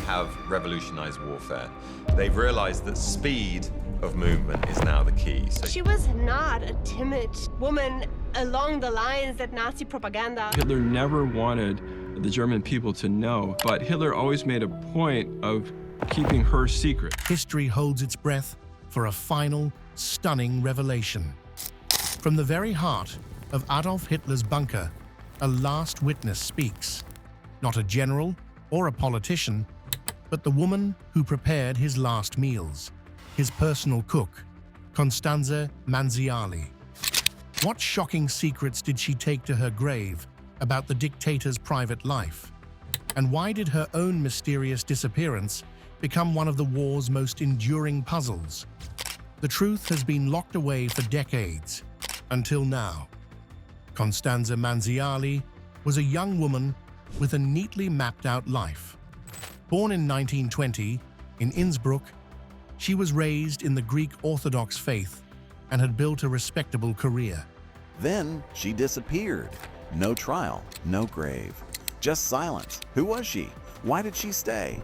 have revolutionized warfare. They've realized that speed of movement is now the key. So she was not a timid woman along the lines that Nazi propaganda. Hitler never wanted the German people to know, but Hitler always made a point of keeping her secret. History holds its breath for a final, stunning revelation. From the very heart of Adolf Hitler's bunker, a last witness speaks. Not a general or a politician, but the woman who prepared his last meals, his personal cook, Constanze Manziarly. What shocking secrets did she take to her grave about the dictator's private life? And why did her own mysterious disappearance become one of the war's most enduring puzzles? The truth has been locked away for decades, until now. Constanze Manziarly was a young woman with a neatly mapped-out life. Born in 1920 in Innsbruck, she was raised in the Greek Orthodox faith and had built a respectable career. Then she disappeared. No trial, no grave. Just silence. Who was she? Why did she stay?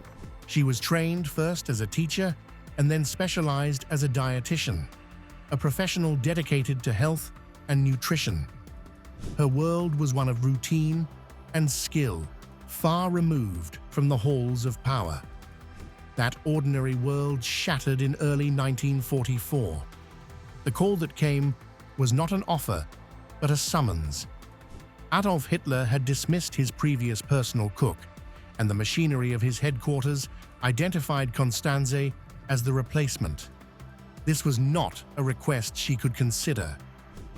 She was trained first as a teacher and then specialized as a dietitian, a professional dedicated to health and nutrition. Her world was one of routine and skill, far removed from the halls of power. That ordinary world shattered in early 1944. The call that came was not an offer, but a summons. Adolf Hitler had dismissed his previous personal cook, and the machinery of his headquarters identified Constanze as the replacement. This was not a request she could consider.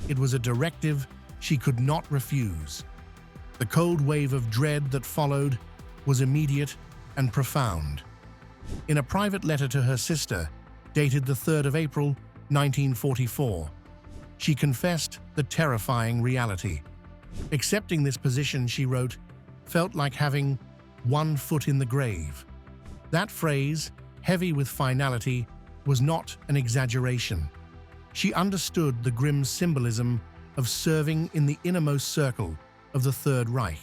It was a directive she could not refuse. The cold wave of dread that followed was immediate and profound. In a private letter to her sister, dated the 3rd of April, 1944, she confessed the terrifying reality. Accepting this position, she wrote, felt like having one foot in the grave. That phrase, heavy with finality, was not an exaggeration. She understood the grim symbolism of serving in the innermost circle of the Third Reich.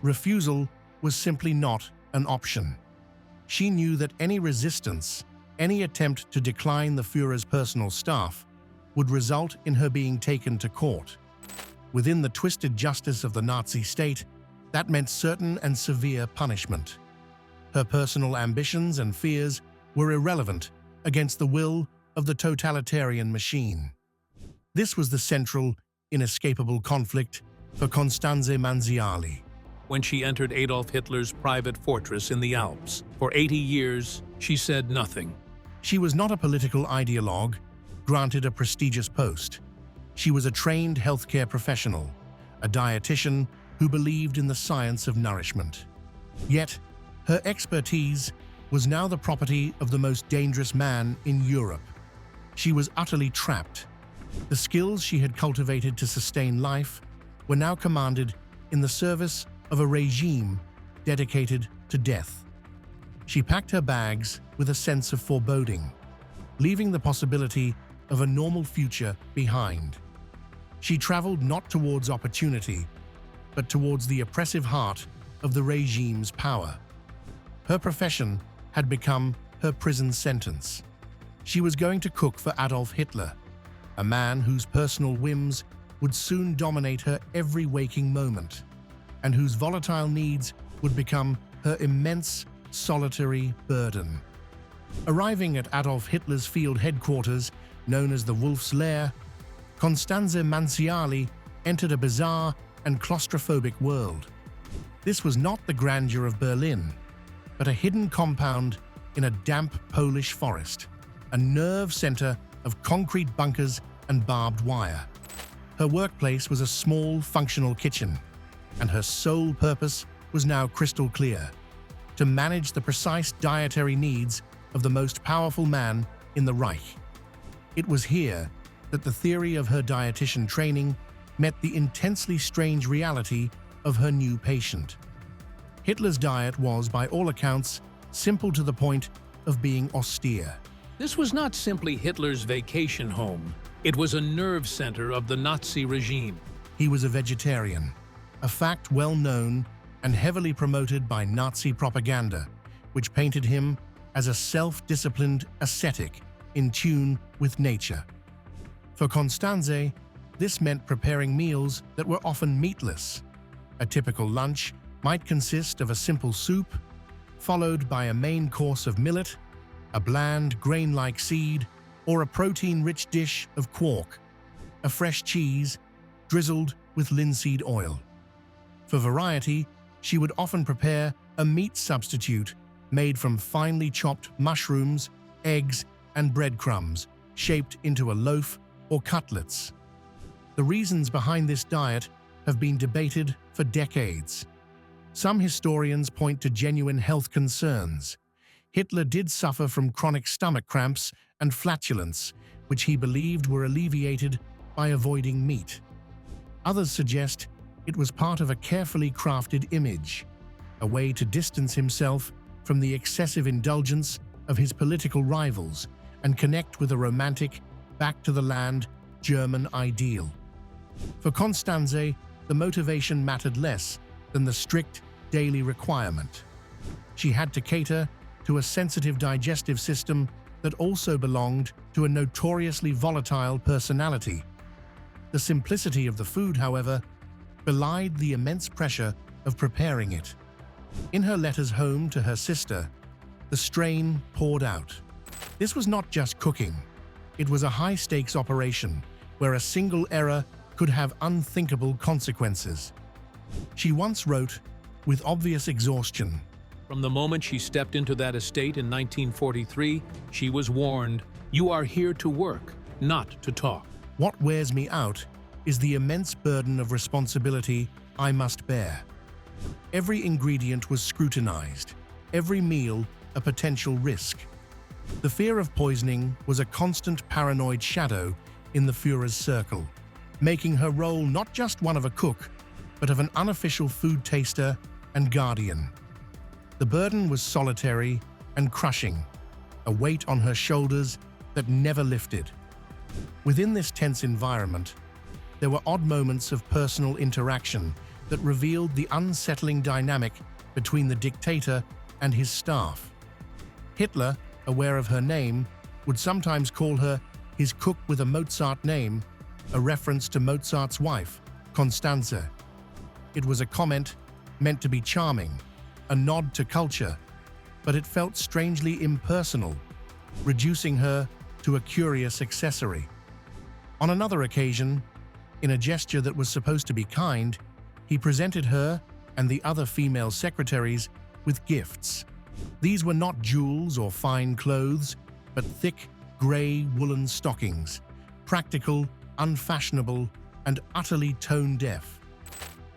Refusal was simply not an option. She knew that any resistance, any attempt to decline the Führer's personal staff, would result in her being taken to court. Within the twisted justice of the Nazi state, that meant certain and severe punishment. Her personal ambitions and fears were irrelevant against the will of the totalitarian machine. This was the central, inescapable conflict for Constanze Manziarly. When she entered Adolf Hitler's private fortress in the Alps, for 80 years, she said nothing. She was not a political ideologue, granted a prestigious post. She was a trained healthcare professional, a dietitian who believed in the science of nourishment. Yet, her expertise was now the property of the most dangerous man in Europe. She was utterly trapped. The skills she had cultivated to sustain life were now commanded in the service of a regime dedicated to death. She packed her bags with a sense of foreboding, leaving the possibility of a normal future behind. She traveled not towards opportunity, but towards the oppressive heart of the regime's power. Her profession had become her prison sentence. She was going to cook for Adolf Hitler, a man whose personal whims would soon dominate her every waking moment, and whose volatile needs would become her immense, solitary burden. Arriving at Adolf Hitler's field headquarters, known as the Wolf's Lair, Constanze Manziarly entered a bizarre and claustrophobic world. This was not the grandeur of Berlin, but a hidden compound in a damp Polish forest, a nerve center of concrete bunkers and barbed wire. Her workplace was a small, functional kitchen, and her sole purpose was now crystal clear: to manage the precise dietary needs of the most powerful man in the Reich. It was here that the theory of her dietitian training met the intensely strange reality of her new patient. Hitler's diet was, by all accounts, simple to the point of being austere. This was not simply Hitler's vacation home. It was a nerve center of the Nazi regime. He was a vegetarian, a fact well known and heavily promoted by Nazi propaganda, which painted him as a self-disciplined ascetic in tune with nature. For Constanze, this meant preparing meals that were often meatless. A typical lunch might consist of a simple soup, followed by a main course of millet, a bland grain-like seed, or a protein-rich dish of quark, a fresh cheese drizzled with linseed oil. For variety, she would often prepare a meat substitute made from finely chopped mushrooms, eggs, and breadcrumbs, shaped into a loaf or cutlets. The reasons behind this diet have been debated for decades. Some historians point to genuine health concerns. Hitler did suffer from chronic stomach cramps and flatulence, which he believed were alleviated by avoiding meat. Others suggest it was part of a carefully crafted image, a way to distance himself from the excessive indulgence of his political rivals and connect with a romantic, back-to-the-land German ideal. For Constanze, the motivation mattered less than the strict daily requirement. She had to cater to a sensitive digestive system that also belonged to a notoriously volatile personality. The simplicity of the food, however, belied the immense pressure of preparing it. In her letters home to her sister, the strain poured out. This was not just cooking. It was a high-stakes operation where a single error could have unthinkable consequences. She once wrote, with obvious exhaustion, From the moment she stepped into that estate in 1943, she was warned, "You are here to work, not to talk." "What wears me out is the immense burden of responsibility I must bear." Every ingredient was scrutinized, every meal a potential risk. The fear of poisoning was a constant paranoid shadow in the Führer's circle, making her role not just one of a cook, but of an unofficial food taster and guardian. The burden was solitary and crushing, a weight on her shoulders that never lifted. Within this tense environment, there were odd moments of personal interaction that revealed the unsettling dynamic between the dictator and his staff. Hitler, aware of her name, would sometimes call her his cook with a Mozart name, a reference to Mozart's wife, Constanze. It was a comment meant to be charming, a nod to culture, but it felt strangely impersonal, reducing her to a curious accessory. On another occasion, in a gesture that was supposed to be kind, he presented her and the other female secretaries with gifts. These were not jewels or fine clothes, but thick, grey woolen stockings, practical, unfashionable, and utterly tone-deaf.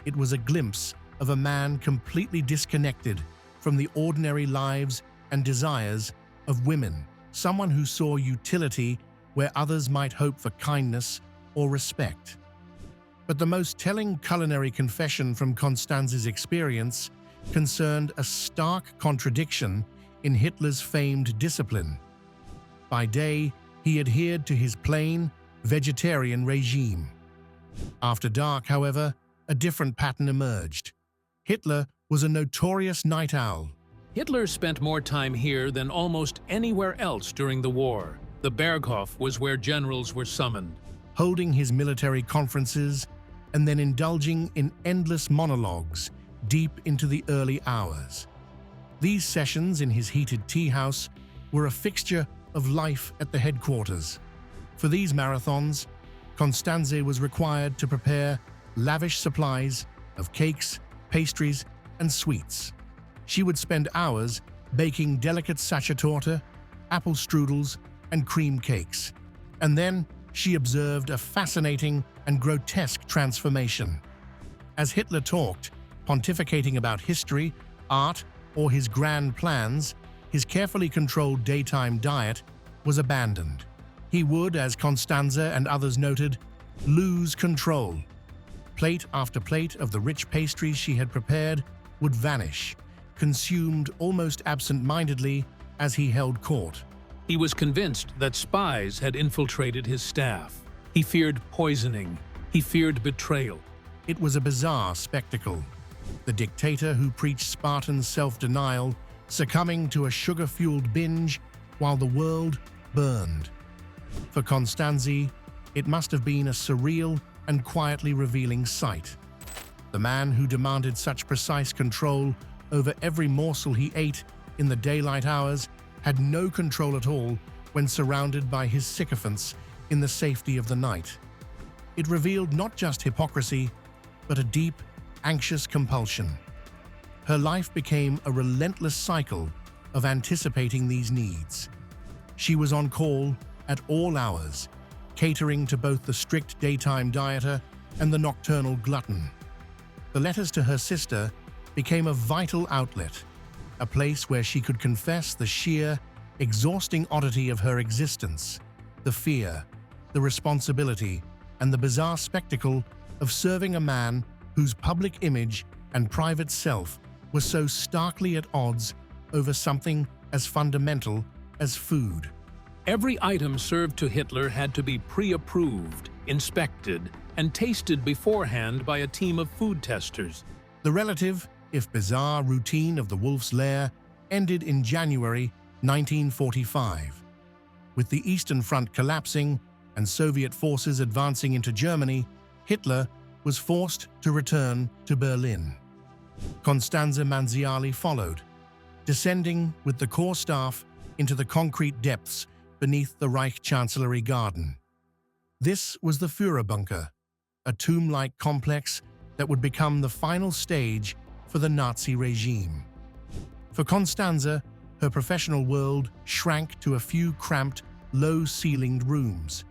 It was a glimpse of a man completely disconnected from the ordinary lives and desires of women, someone who saw utility where others might hope for kindness or respect. But the most telling culinary confession from Constanze's experience concerned a stark contradiction in Hitler's famed discipline. By day, he adhered to his plain, vegetarian regime. After dark, however, a different pattern emerged. Hitler was a notorious night owl. Hitler spent more time here than almost anywhere else during the war. The Berghof was where generals were summoned. Holding his military conferences and then indulging in endless monologues deep into the early hours. These sessions in his heated tea house were a fixture of life at the headquarters. For these marathons, Constanze was required to prepare lavish supplies of cakes, pastries, and sweets. She would spend hours baking delicate sachertorte, apple strudels, and cream cakes. And then she observed a fascinating and grotesque transformation. As Hitler talked, pontificating about history, art, or his grand plans, his carefully controlled daytime diet was abandoned. He would, as Constanze and others noted, lose control. Plate after plate of the rich pastries she had prepared would vanish, consumed almost absent-mindedly as he held court. He was convinced that spies had infiltrated his staff. He feared poisoning. He feared betrayal. It was a bizarre spectacle. The dictator who preached Spartan self-denial succumbing to a sugar-fueled binge while the world burned. For Constanze, it must have been a surreal and quietly revealing sight. The man who demanded such precise control over every morsel he ate in the daylight hours had no control at all when surrounded by his sycophants in the safety of the night. It revealed not just hypocrisy, but a deep, anxious compulsion. Her life became a relentless cycle of anticipating these needs. She was on call at all hours, catering to both the strict daytime dieter and the nocturnal glutton. The letters to her sister became a vital outlet, a place where she could confess the sheer, exhausting oddity of her existence, the fear, the responsibility, and the bizarre spectacle of serving a man whose public image and private self were so starkly at odds over something as fundamental as food. Every item served to Hitler had to be pre-approved, inspected, and tasted beforehand by a team of food testers. The relative, if bizarre, routine of the Wolf's Lair ended in January 1945. With the Eastern Front collapsing and Soviet forces advancing into Germany, Hitler was forced to return to Berlin. Constanze Manziarly followed, descending with the core staff into the concrete depths beneath the Reich Chancellery Garden. This was the Führerbunker, a tomb-like complex that would become the final stage for the Nazi regime. For Constanze, her professional world shrank to a few cramped, low-ceilinged rooms.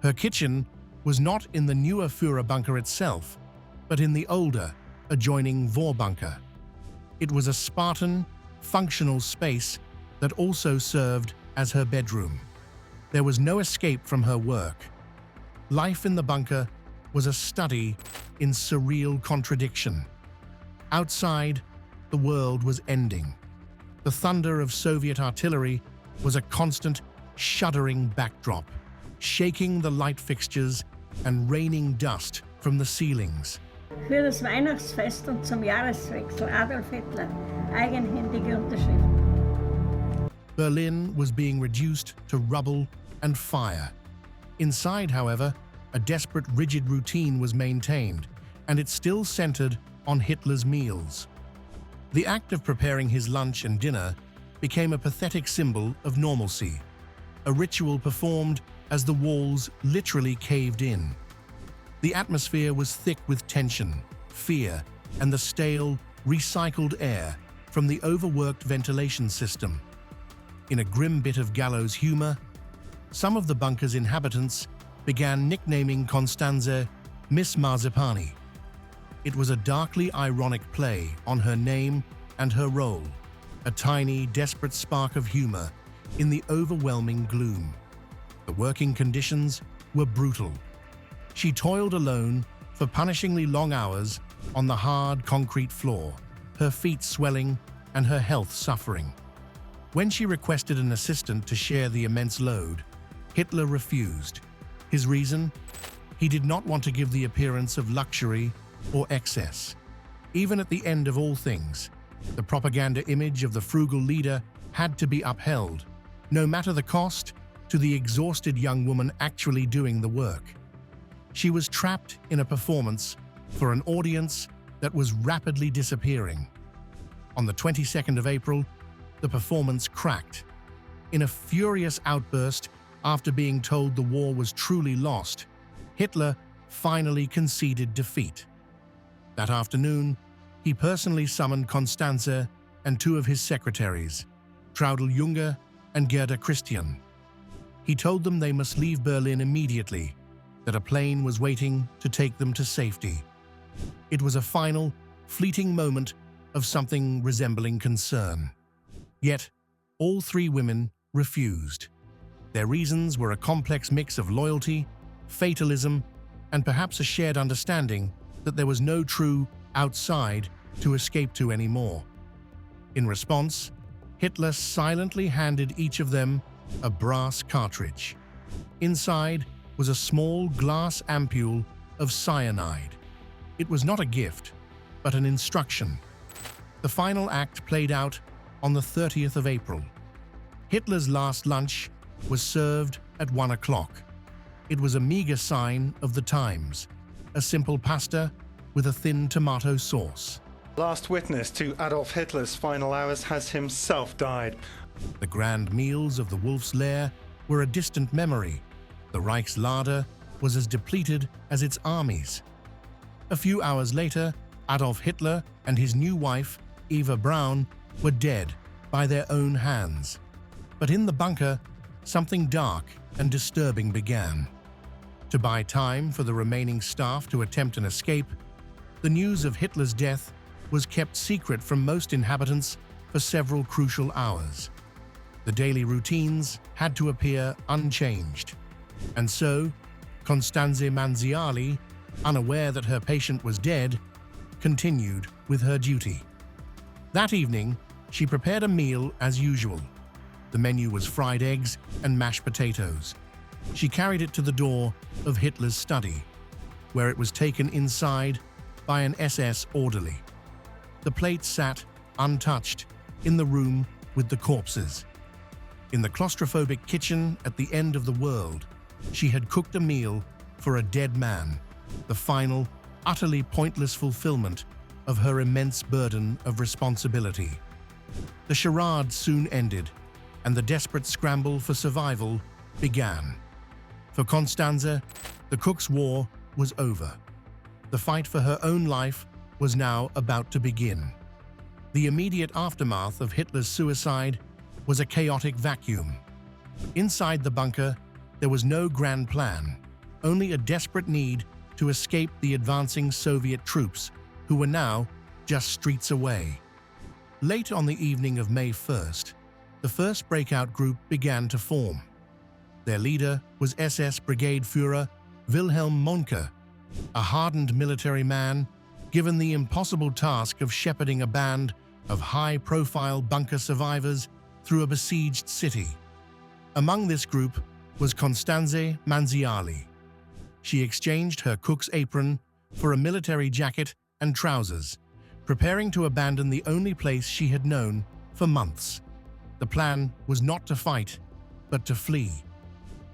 Her kitchen was not in the newer Führerbunker itself, but in the older, adjoining Führerbunker. It was a Spartan, functional space that also served as her bedroom. There was no escape from her work. Life in the bunker was a study in surreal contradiction. Outside, the world was ending. The thunder of Soviet artillery was a constant, shuddering backdrop, shaking the light fixtures and raining dust from the ceilings. Für das Weihnachtsfest und zum Jahreswechsel Adolf Hitler, eigenhändige Unterschrift. Berlin was being reduced to rubble and fire. Inside, however, a desperate, rigid routine was maintained, and it still centered on Hitler's meals. The act of preparing his lunch and dinner became a pathetic symbol of normalcy, a ritual performed as the walls literally caved in. The atmosphere was thick with tension, fear, and the stale, recycled air from the overworked ventilation system. In a grim bit of gallows humor, some of the bunker's inhabitants began nicknaming Constanze Miss Marzipani. It was a darkly ironic play on her name and her role, a tiny, desperate spark of humor in the overwhelming gloom. The working conditions were brutal. She toiled alone for punishingly long hours on the hard concrete floor, her feet swelling and her health suffering. When she requested an assistant to share the immense load, Hitler refused. His reason? He did not want to give the appearance of luxury or excess. Even at the end of all things, the propaganda image of the frugal leader had to be upheld, no matter the cost, to the exhausted young woman actually doing the work. She was trapped in a performance for an audience that was rapidly disappearing. On the 22nd of April, the performance cracked. In a furious outburst after being told the war was truly lost, Hitler finally conceded defeat. That afternoon, he personally summoned Constanze and two of his secretaries, Traudl Junge and Gerda Christian. He told them they must leave Berlin immediately, that a plane was waiting to take them to safety. It was a final, fleeting moment of something resembling concern. Yet, all three women refused. Their reasons were a complex mix of loyalty, fatalism, and perhaps a shared understanding that there was no true outside to escape to anymore. In response, Hitler silently handed each of them a brass cartridge. Inside was a small glass ampule of cyanide. It was not a gift, but an instruction. The final act played out on the 30th of April. Hitler's last lunch was served at 1 o'clock. It was a meager sign of the times, a simple pasta with a thin tomato sauce. Last witness to Adolf Hitler's final hours has himself died. The grand meals of the Wolf's Lair were a distant memory. The Reich's larder was as depleted as its armies. A few hours later, Adolf Hitler and his new wife, Eva Braun, were dead by their own hands. But in the bunker, something dark and disturbing began. To buy time for the remaining staff to attempt an escape, the news of Hitler's death was kept secret from most inhabitants for several crucial hours. The daily routines had to appear unchanged. And so, Constanze Manziarly, unaware that her patient was dead, continued with her duty. That evening, she prepared a meal as usual. The menu was fried eggs and mashed potatoes. She carried it to the door of Hitler's study, where it was taken inside by an SS orderly. The plate sat, untouched, in the room with the corpses. In the claustrophobic kitchen at the end of the world, she had cooked a meal for a dead man, the final, utterly pointless fulfillment of her immense burden of responsibility. The charade soon ended, and the desperate scramble for survival began. For Constanze, the cook's war was over. The fight for her own life was now about to begin. The immediate aftermath of Hitler's suicide was a chaotic vacuum. Inside the bunker, there was no grand plan, only a desperate need to escape the advancing Soviet troops, who were now just streets away. Late on the evening of May 1st, the first breakout group began to form. Their leader was SS Brigade Führer Wilhelm Mohnke, a hardened military man given the impossible task of shepherding a band of high-profile bunker survivors through a besieged city. Among this group was Constanze Manziarly. She exchanged her cook's apron for a military jacket and trousers, preparing to abandon the only place she had known for months. The plan was not to fight, but to flee.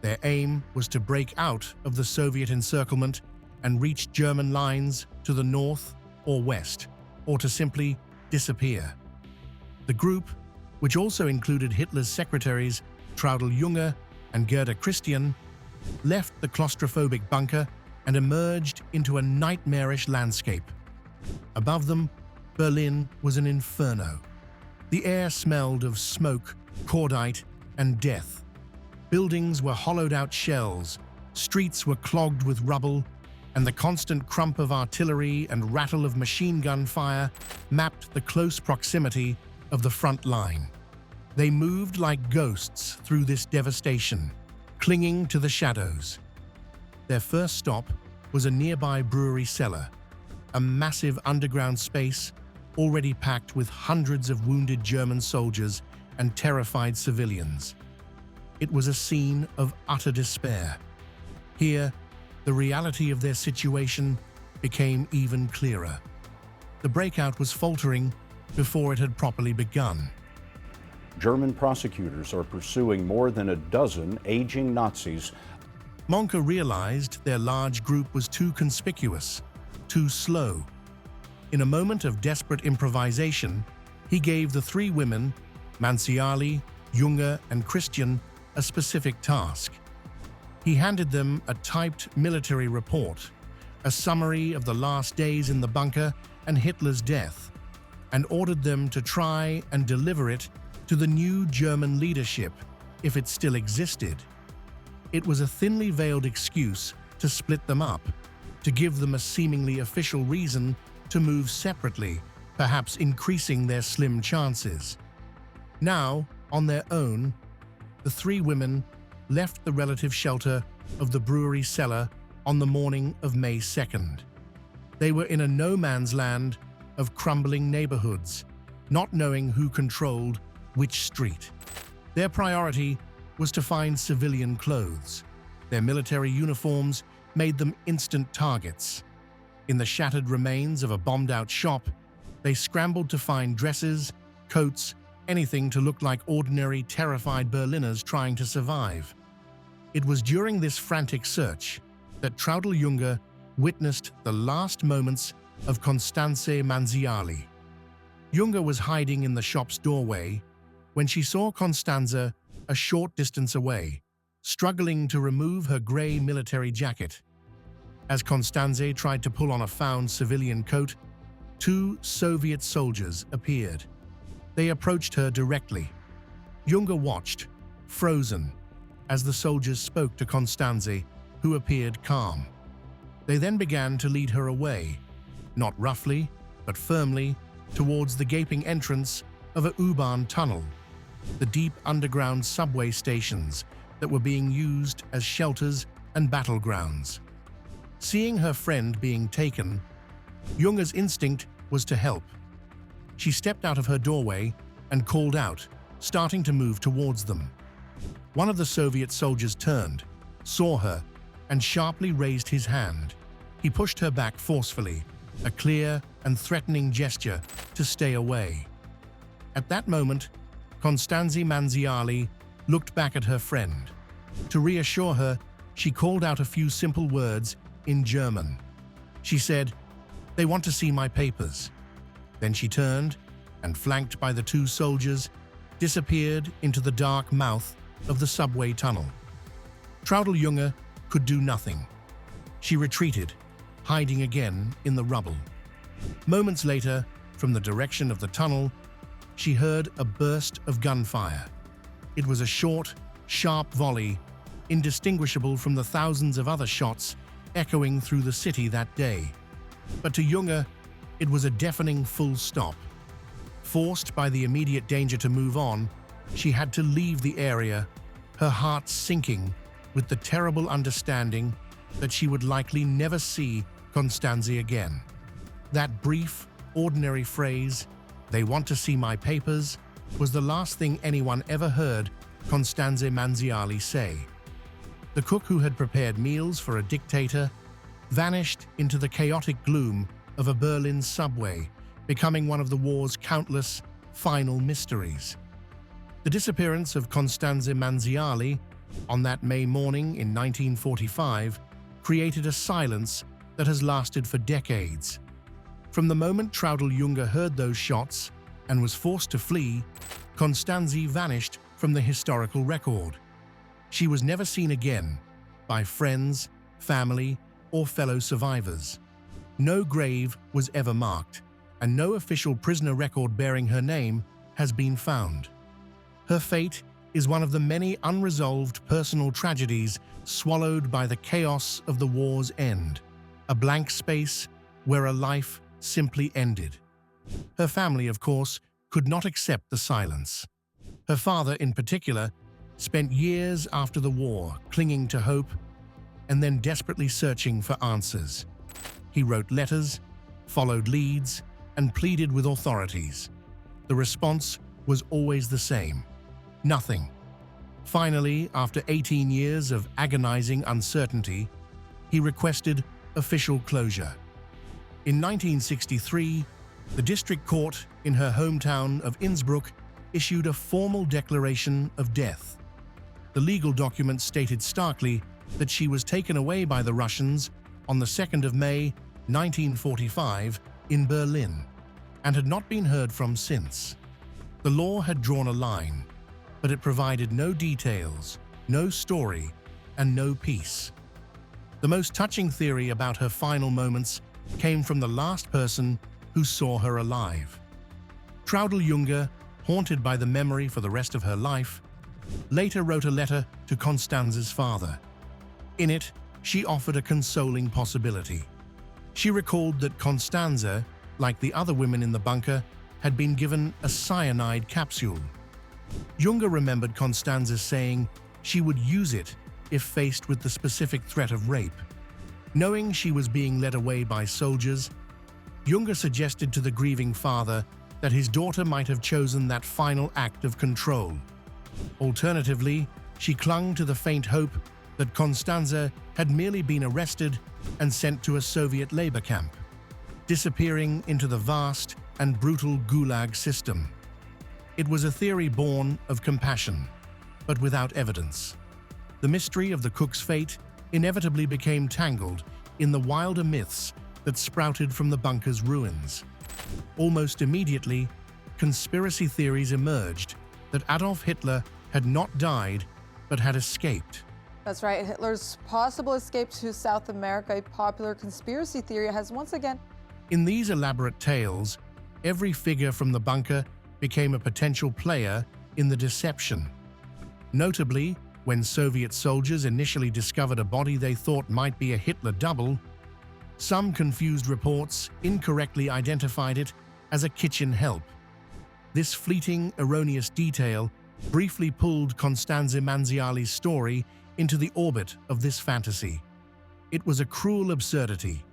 Their aim was to break out of the Soviet encirclement and reach German lines to the north or west, or to simply disappear. The group, which also included Hitler's secretaries Traudl Junge and Gerda Christian, left the claustrophobic bunker and emerged into a nightmarish landscape. Above them, Berlin was an inferno. The air smelled of smoke, cordite, and death. Buildings were hollowed-out shells, streets were clogged with rubble, and the constant crump of artillery and rattle of machine gun fire mapped the close proximity of the front line. They moved like ghosts through this devastation, clinging to the shadows. Their first stop was a nearby brewery cellar, a massive underground space already packed with hundreds of wounded German soldiers and terrified civilians. It was a scene of utter despair. Here, the reality of their situation became even clearer. The breakout was faltering before it had properly begun. German prosecutors are pursuing more than a dozen aging Nazis. Mohnke realized their large group was too conspicuous, too slow. In a moment of desperate improvisation, he gave the three women, Manziarly, Junge, and Christian, a specific task. He handed them a typed military report, a summary of the last days in the bunker and Hitler's death, and ordered them to try and deliver it to the new German leadership, if it still existed. It was a thinly veiled excuse to split them up, to give them a seemingly official reason to move separately, perhaps increasing their slim chances. Now, on their own, the three women left the relative shelter of the brewery cellar on the morning of May 2nd. They were in a no-man's land of crumbling neighborhoods, not knowing who controlled which street. Their priority was to find civilian clothes. Their military uniforms made them instant targets. In the shattered remains of a bombed-out shop, they scrambled to find dresses, coats, anything to look like ordinary, terrified Berliners trying to survive. It was during this frantic search that Traudl-Junge witnessed the last moments of Constanze Manziarly. Junge was hiding in the shop's doorway when she saw Constanze a short distance away, struggling to remove her grey military jacket. As Constanze tried to pull on a found civilian coat, 2 Soviet soldiers appeared. They approached her directly. Junge watched, frozen, as the soldiers spoke to Constanze, who appeared calm. They then began to lead her away, not roughly, but firmly, towards the gaping entrance of a U-Bahn tunnel, the deep underground subway stations that were being used as shelters and battlegrounds. Seeing her friend being taken, Junge's instinct was to help. She stepped out of her doorway and called out, starting to move towards them. One of the Soviet soldiers turned, saw her, and sharply raised his hand. He pushed her back forcefully, a clear and threatening gesture to stay away. At that moment, Constanze Manziarly looked back at her friend. To reassure her, she called out a few simple words in German. She said, "They want to see my papers." Then she turned and, flanked by the 2 soldiers, disappeared into the dark mouth of the subway tunnel. Traudl-Junge could do nothing. She retreated, hiding again in the rubble. Moments later, from the direction of the tunnel, she heard a burst of gunfire. It was a short, sharp volley, indistinguishable from the thousands of other shots echoing through the city that day. But to Junge, it was a deafening full stop. Forced by the immediate danger to move on, she had to leave the area, her heart sinking with the terrible understanding that she would likely never see Constanze again. That brief, ordinary phrase, "They want to see my papers," was the last thing anyone ever heard Constanze Manziarly say. The cook who had prepared meals for a dictator vanished into the chaotic gloom of a Berlin subway, becoming one of the war's countless final mysteries. The disappearance of Constanze Manziarly on that May morning in 1945 created a silence that has lasted for decades. From the moment Traudl-Junge heard those shots and was forced to flee, Constanze vanished from the historical record. She was never seen again by friends, family, or fellow survivors. No grave was ever marked, and no official prisoner record bearing her name has been found. Her fate is one of the many unresolved personal tragedies swallowed by the chaos of the war's end, a blank space where a life simply ended. Her family, of course, could not accept the silence. Her father, in particular, spent years after the war clinging to hope and then desperately searching for answers. He wrote letters, followed leads, and pleaded with authorities. The response was always the same: nothing. Finally, after 18 years of agonizing uncertainty, he requested official closure. In 1963, the district court in her hometown of Innsbruck issued a formal declaration of death. The legal document stated starkly that she was taken away by the Russians on the 2nd of May, 1945, in Berlin, and had not been heard from since. The law had drawn a line, but it provided no details, no story, and no peace. The most touching theory about her final moments came from the last person who saw her alive. Traudl-Junge, haunted by the memory for the rest of her life, later wrote a letter to Constanze's father. In it, she offered a consoling possibility. She recalled that Constanze, like the other women in the bunker, had been given a cyanide capsule. Junge remembered Constanze saying she would use it if faced with the specific threat of rape. Knowing she was being led away by soldiers, Junge suggested to the grieving father that his daughter might have chosen that final act of control. Alternatively, she clung to the faint hope that Constanze had merely been arrested and sent to a Soviet labor camp, disappearing into the vast and brutal Gulag system. It was a theory born of compassion, but without evidence. The mystery of the cook's fate inevitably became tangled in the wilder myths that sprouted from the bunker's ruins. Almost immediately, conspiracy theories emerged that Adolf Hitler had not died but had escaped. That's right. Hitler's possible escape to South America, a popular conspiracy theory, has once again... In these elaborate tales, every figure from the bunker became a potential player in the deception. Notably, when Soviet soldiers initially discovered a body they thought might be a Hitler double, some confused reports incorrectly identified it as a kitchen help. This fleeting, erroneous detail briefly pulled Constanze Manziarly's story into the orbit of this fantasy. It was a cruel absurdity.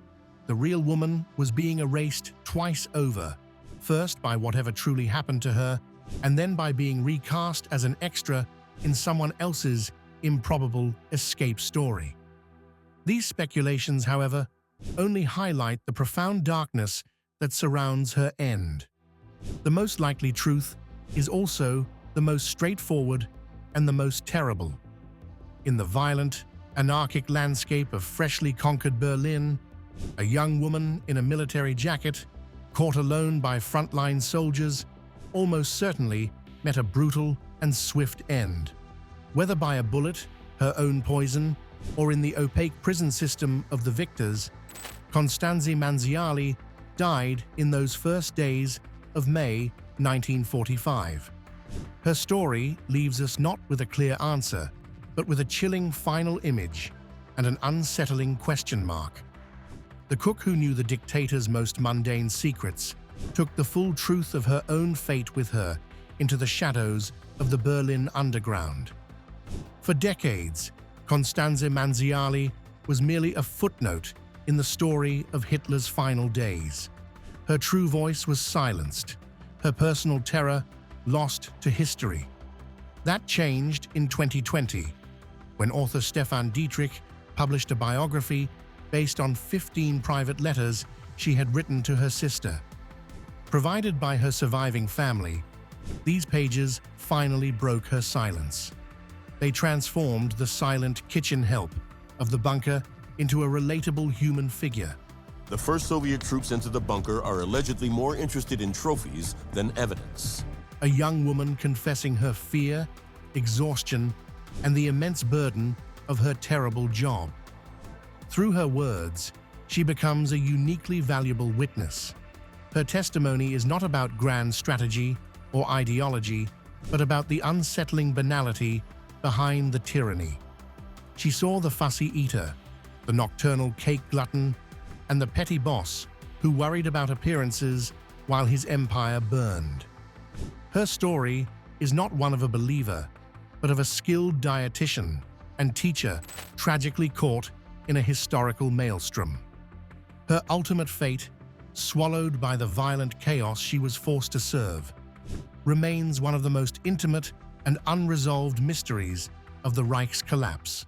The real woman was being erased twice over, first by whatever truly happened to her, and then by being recast as an extra in someone else's improbable escape story. These speculations, however, only highlight the profound darkness that surrounds her end. The most likely truth is also the most straightforward and the most terrible. In the violent, anarchic landscape of freshly conquered Berlin, a young woman in a military jacket, caught alone by frontline soldiers, almost certainly met a brutal and swift end. Whether by a bullet, her own poison, or in the opaque prison system of the victors, Constanze Manziarly died in those first days of May 1945. Her story leaves us not with a clear answer, but with a chilling final image and an unsettling question mark. The cook who knew the dictator's most mundane secrets took the full truth of her own fate with her into the shadows of the Berlin underground. For decades, Constanze Manziarly was merely a footnote in the story of Hitler's final days. Her true voice was silenced, her personal terror lost to history. That changed in 2020, when author Stefan Dietrich published a biography based on 15 private letters she had written to her sister. Provided by her surviving family, these pages finally broke her silence. They transformed the silent kitchen help of the bunker into a relatable human figure. The first Soviet troops into the bunker are allegedly more interested in trophies than evidence. A young woman confessing her fear, exhaustion, and the immense burden of her terrible job. Through her words, she becomes a uniquely valuable witness. Her testimony is not about grand strategy or ideology, but about the unsettling banality behind the tyranny. She saw the fussy eater, the nocturnal cake glutton, and the petty boss who worried about appearances while his empire burned. Her story is not one of a believer, but of a skilled dietitian and teacher tragically caught in a historical maelstrom. Her ultimate fate, swallowed by the violent chaos she was forced to serve, remains one of the most intimate and unresolved mysteries of the Reich's collapse.